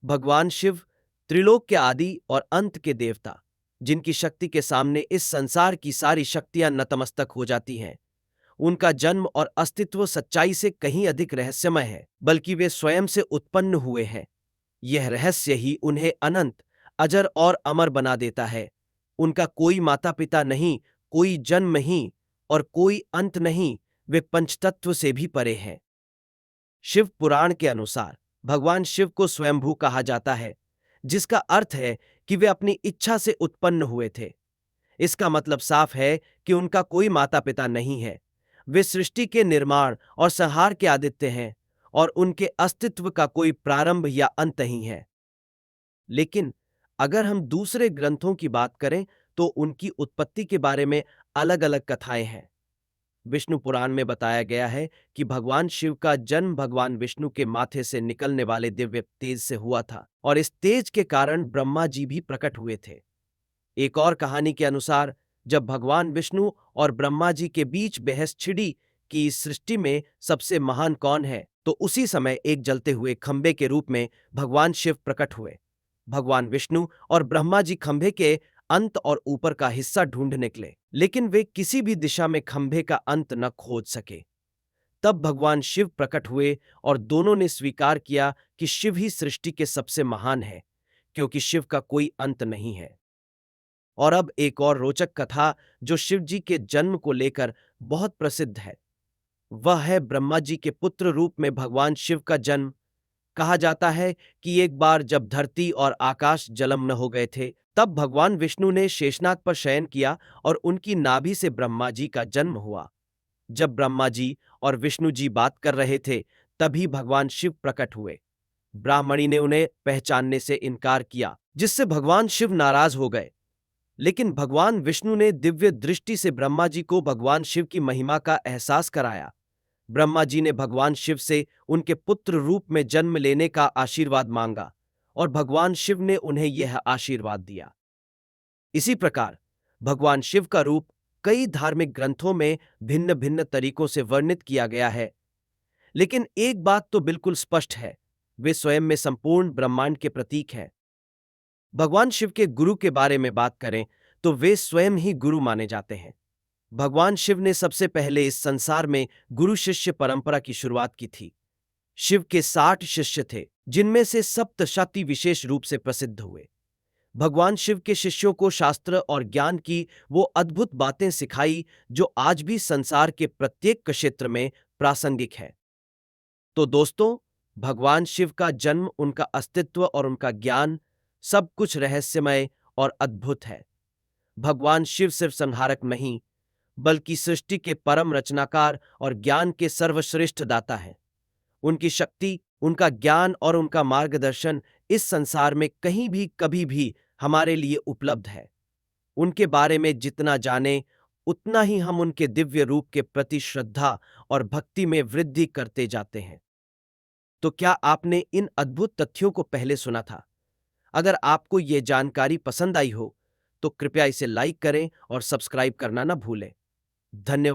भगवान शिव त्रिलोक के आदि और अंत के देवता, जिनकी शक्ति के सामने इस संसार की सारी शक्तियां नतमस्तक हो जाती हैं। उनका जन्म और अस्तित्व सच्चाई से कहीं अधिक रहस्यमय है, बल्कि वे स्वयं से उत्पन्न हुए हैं। यह रहस्य ही उन्हें अनंत, अजर और अमर बना देता है। उनका कोई माता पिता नहीं, कोई जन्म नहीं और कोई अंत नहीं। वे पंचतत्व से भी परे हैं। शिव पुराण के अनुसार भगवान शिव को स्वयंभू कहा जाता है, जिसका अर्थ है कि वे अपनी इच्छा से उत्पन्न हुए थे। इसका मतलब साफ है कि उनका कोई माता पिता नहीं है। वे सृष्टि के निर्माण और संहार के आदित्य हैं और उनके अस्तित्व का कोई प्रारंभ या अंत नहीं है। लेकिन अगर हम दूसरे ग्रंथों की बात करें तो उनकी उत्पत्ति के बारे में अलग अलग कथाएं हैं। विष्णु पुराण में बताया गया है कि भगवान शिव का जन्म भगवान विष्णु के माथे से निकलने वाले दिव्य तेज से हुआ था और इस तेज के कारण ब्रह्मा जी भी प्रकट हुए थे। एक और कहानी के अनुसार जब भगवान विष्णु और ब्रह्मा जी के बीच बहस छिड़ी कि इस सृष्टि में सबसे महान कौन है, तो उसी समय एक जलते हुए खंभे के रूप में भगवान शिव प्रकट हुए। भगवान विष्णु और ब्रह्मा जी खंभे के अंत और ऊपर का हिस्सा ढूंढ निकले, लेकिन वे किसी भी दिशा में खंभे का अंत न खोज सके। तब भगवान शिव प्रकट हुए और दोनों ने स्वीकार किया कि शिव ही सृष्टि के सबसे महान है, क्योंकि शिव का कोई अंत नहीं है। और अब एक और रोचक कथा जो शिव जी के जन्म को लेकर बहुत प्रसिद्ध है, वह है ब्रह्मा जी के पुत्र रूप में भगवान शिव का जन्म। कहा जाता है कि एक बार जब धरती और आकाश जलमग्न हो गए थे, तब भगवान विष्णु ने शेषनाग पर शयन किया और उनकी नाभि से ब्रह्मा जी का जन्म हुआ। जब ब्रह्मा जी और विष्णु जी बात कर रहे थे, तभी भगवान शिव प्रकट हुए। ब्राह्मणी ने उन्हें पहचानने से इनकार किया, जिससे भगवान शिव नाराज हो गए। लेकिन भगवान विष्णु ने दिव्य दृष्टि से ब्रह्मा जी को भगवान शिव की महिमा का एहसास कराया। ब्रह्मा जी ने भगवान शिव से उनके पुत्र रूप में जन्म लेने का आशीर्वाद मांगा और भगवान शिव ने उन्हें यह आशीर्वाद दिया। इसी प्रकार भगवान शिव का रूप कई धार्मिक ग्रंथों में भिन्न भिन्न तरीकों से वर्णित किया गया है, लेकिन एक बात तो बिल्कुल स्पष्ट है, वे स्वयं में संपूर्ण ब्रह्मांड के प्रतीक हैं। भगवान शिव के गुरु के बारे में बात करें तो वे स्वयं ही गुरु माने जाते हैं। भगवान शिव ने सबसे पहले इस संसार में गुरु शिष्य परंपरा की शुरुआत की थी। शिव के 60 शिष्य थे, जिनमें से सप्तशती विशेष रूप से प्रसिद्ध हुए। भगवान शिव के शिष्यों को शास्त्र और ज्ञान की वो अद्भुत बातें सिखाई जो आज भी संसार के प्रत्येक क्षेत्र में प्रासंगिक है। तो दोस्तों, भगवान शिव का जन्म, उनका अस्तित्व और उनका ज्ञान सब कुछ रहस्यमय और अद्भुत है। भगवान शिव सिर्फ संहारक नहीं, बल्कि सृष्टि के परम रचनाकार और ज्ञान के सर्वश्रेष्ठ दाता हैं। उनकी शक्ति, उनका ज्ञान और उनका मार्गदर्शन इस संसार में कहीं भी कभी भी हमारे लिए उपलब्ध है। उनके बारे में जितना जाने, उतना ही हम उनके दिव्य रूप के प्रति श्रद्धा और भक्ति में वृद्धि करते जाते हैं। तो क्या आपने इन अद्भुत तथ्यों को पहले सुना था? अगर आपको ये जानकारी पसंद आई हो, तो कृपया इसे लाइक करें और सब्सक्राइब करना ना भूलें। धन्यवाद।